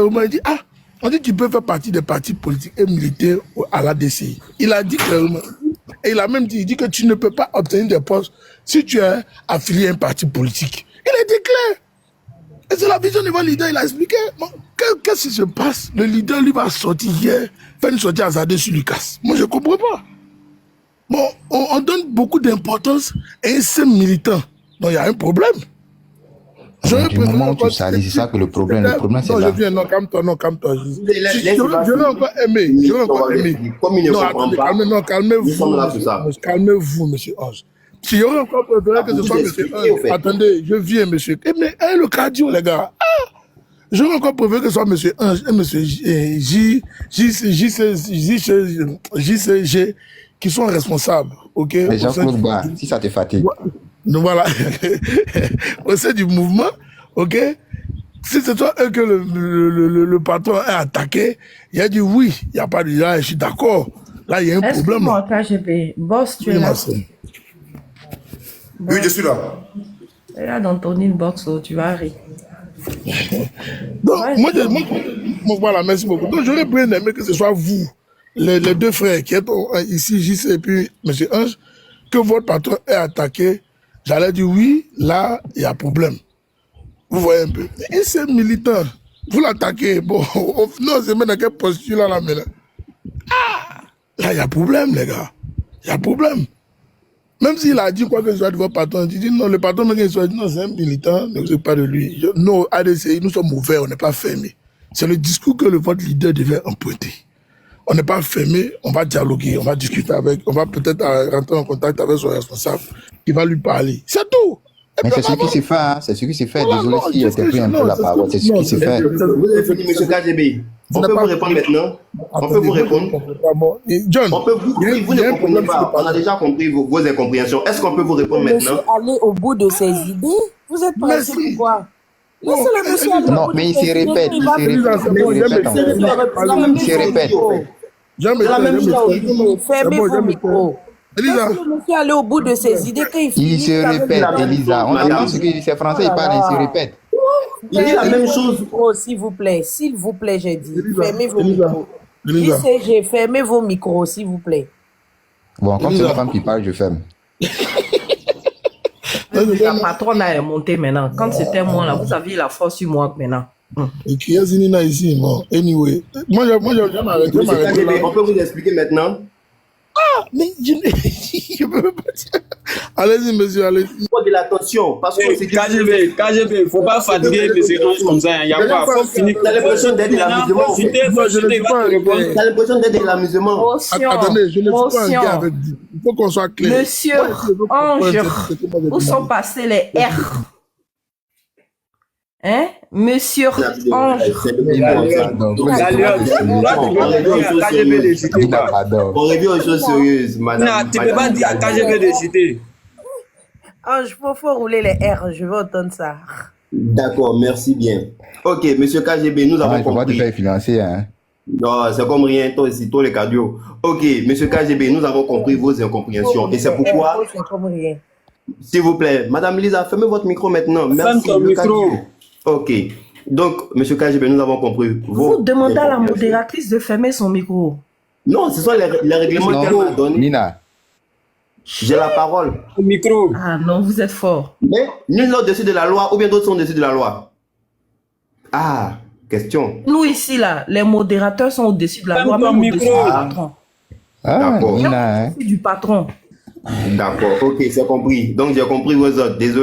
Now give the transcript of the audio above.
On m'a dit, ah, on dit que tu peux faire partie des partis politiques et militer à la DCI. Il a dit clairement. Et il a même dit, il dit que tu ne peux pas obtenir des postes si tu es affilié à un parti politique. Il a été clair. Et c'est la vision du leader, il a expliqué. Bon, qu'est-ce qui se passe? Le leader, lui, va sortir hier, faire une sortie à Zadé sur Lucas. Moi, je ne comprends pas. Bon, on donne beaucoup d'importance à un seul militant. Donc, il y a un problème. Du moment où tu salis, c'est ça que le problème c'est non, là. Je viens, non, calme-toi. J'aurais encore aimé. Non, attendez, calmez-vous, monsieur Ange. Si j'aurais encore préféré que ce soit monsieur Ange. Attendez, je viens, monsieur. Mais le cardio, les gars. J'aurais encore préféré que ce soit monsieur Ange et monsieur JCG qui sont responsables. Ok? Mais Jean-Claude Ba, si ça te fatigue. Donc voilà, au sein du mouvement, ok, si c'est toi que le patron est attaqué, il a dit oui, il n'y a pas de là, je suis d'accord. Là, il y a un problème. Excuse-moi, KGB. Boss, tu es là. Oui, je suis là. Tu es là dans ton inbox, oh, tu vas rire. Donc, moi, voilà, merci beaucoup. Donc, j'aurais bien aimé que ce soit vous, les deux frères qui êtes ici, JC et puis M. Ange, que votre patron est attaqué. J'allais dire oui, là, il y a problème. Vous voyez un peu. Et c'est militant. Vous l'attaquez. Bon, non, c'est même dans quelle posture là, maintenant. Ah! Là, il y a problème, les gars. Il y a problème. Même s'il a dit quoi que ce soit de votre patron, il dit non, le patron, même qu'il soit dit non, c'est un militant, ne vous pas de lui. Non, ADCI, nous sommes ouverts, on n'est pas fermés. C'est le discours que votre leader devait emprunter. On n'est pas fermé, on va dialoguer, on va discuter avec, on va peut-être rentrer en contact avec son responsable qui va lui parler. C'est tout. Mais c'est ce qui s'est fait, hein. C'est ce qui s'est fait. Désolé s'il a pris un peu la parole. C'est ce qui s'est fait. Vous avez fini, monsieur KGB. On peut vous répondre maintenant. On peut vous répondre. John, vous ne comprenez pas. On a déjà compris vos incompréhensions. Est-ce qu'on peut vous répondre maintenant? Aller au bout de ses idées. Vous êtes pressé pour quoi? Laissez-le monsieur aller. Non, mais il se répète. Il se répète. Fermez vos micros. Laissez le monsieur aller au bout de ses idées. Il se répète, Elisa. On entend ce qu'il dit. C'est français, il parle, il se répète. Il dit la même chose. S'il vous plaît, j'ai dit. Fermez vos micros. ICG, fermez vos micros, s'il vous plaît. Bon, comme c'est la femme qui parle, je ferme. La patronne a monté maintenant. Quand c'était moi, là, vous aviez la force sur moi maintenant. Et qui est Zinina ici, bon. Anyway. Moi, j'ai m'arrêté. On peut vous expliquer maintenant? Ah, mais je ne peux pas dire. Allez-y, monsieur, allez-y. Il faut de l'attention. Parce que c'est KGB, il ne faut pas fatiguer M. Ange comme ça. Il y a quoi? Il faut finir. T'as l'impression d'être de l'amusement. T'as l'impression d'être de l'amusement. Attendez, je ne suis pas un gars avec vous. Il faut qu'on soit clair. Monsieur Ange, où sont passés les R? Hein? Monsieur Ange. On revient aux choses sérieuses, madame. Tu ne peux pas dire à KGB de citer. Ange, il faut rouler les R, je veux entendre ça. D'accord, merci bien. Ok, monsieur KGB, nous avons compris. Il faut pas te faire financer, hein. Non, c'est comme rien, toi aussi, toi les cardio. Ok, monsieur KGB, nous avons compris vos incompréhensions. Et c'est pourquoi, s'il vous plaît, madame Lisa, fermez votre micro maintenant. Merci. Ferme ton micro. Ok. Donc, monsieur KGB, nous avons compris. Vous demandez à la modératrice de fermer son micro. Non, ce sont les règlements qu'elle m'a donnés. Nina. J'ai la parole. Au micro. Ah non, vous êtes fort. Mais nul n'est au-dessus de la loi ou bien d'autres sont au-dessus de la loi. Ah, question. Nous ici, là, les modérateurs sont au-dessus de la loi, même au-dessus du patron. Ah, d'accord. Nina, hein. Du patron. D'accord, ok, c'est compris. Donc, j'ai compris vos autres. Désolé.